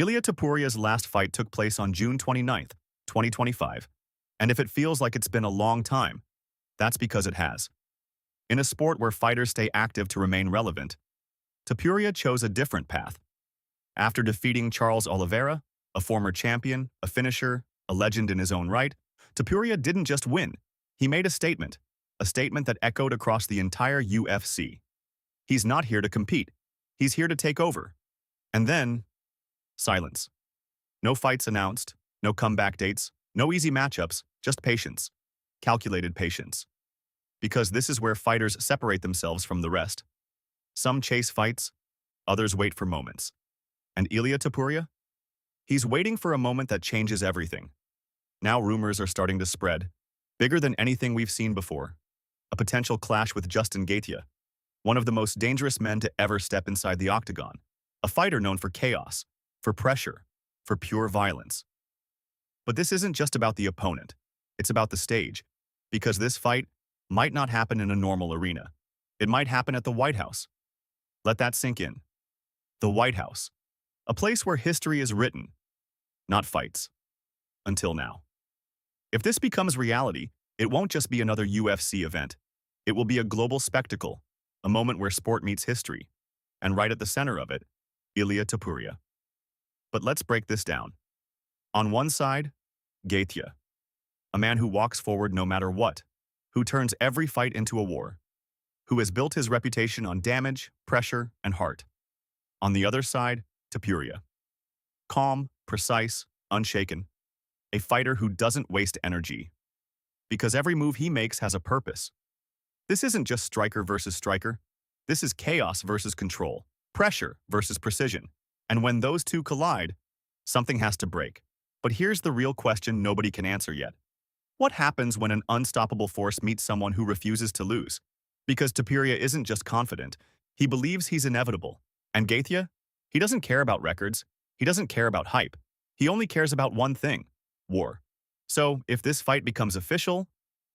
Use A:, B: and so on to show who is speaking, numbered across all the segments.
A: Ilia Topuria's last fight took place on June 29th, 2025, and if it feels like it's been a long time, that's because it has. In a sport where fighters stay active to remain relevant, Topuria chose a different path. After defeating Charles Oliveira, a former champion, a finisher, a legend in his own right, Topuria didn't just win, he made a statement that echoed across the entire UFC. He's not here to compete, he's here to take over. And then, silence. No fights announced, no comeback dates, no easy matchups, just patience. Calculated patience. Because this is where fighters separate themselves from the rest. Some chase fights, others wait for moments. And Ilia Topuria? He's waiting for a moment that changes everything. Now rumors are starting to spread, bigger than anything we've seen before. A potential clash with Justin Gaethje, one of the most dangerous men to ever step inside the octagon. A fighter known for chaos, for pressure, for pure violence. But this isn't just about the opponent, it's about the stage, because this fight might not happen in a normal arena. It might happen at the White House. Let that sink in. The White House, a place where history is written, not fights. Until now. If this becomes reality, it won't just be another UFC event. It will be a global spectacle, a moment where sport meets history. And right at the center of it, Ilia Topuria. But let's break this down. On one side, Gaethje, a man who walks forward no matter what, who turns every fight into a war, who has built his reputation on damage, pressure, and heart. On the other side, Topuria. Calm, precise, unshaken. A fighter who doesn't waste energy. Because every move he makes has a purpose. This isn't just striker versus striker. This is chaos versus control, pressure versus precision. And when those two collide, something has to break. But here's the real question nobody can answer yet. What happens when an unstoppable force meets someone who refuses to lose? Because Topuria isn't just confident, he believes he's inevitable. And Gaethje? He doesn't care about records. He doesn't care about hype. He only cares about one thing: war. So, if this fight becomes official,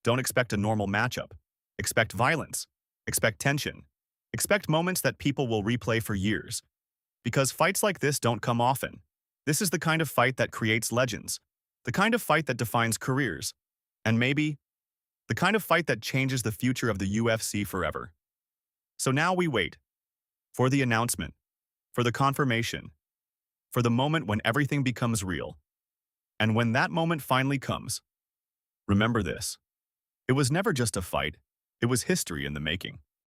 A: don't expect a normal matchup. Expect violence. Expect tension. Expect moments that people will replay for years. Because fights like this don't come often. This is the kind of fight that creates legends. The kind of fight that defines careers. And maybe, the kind of fight that changes the future of the UFC forever. So now we wait. For the announcement. For the confirmation. For the moment when everything becomes real. And when that moment finally comes, remember this. It was never just a fight. It was history in the making.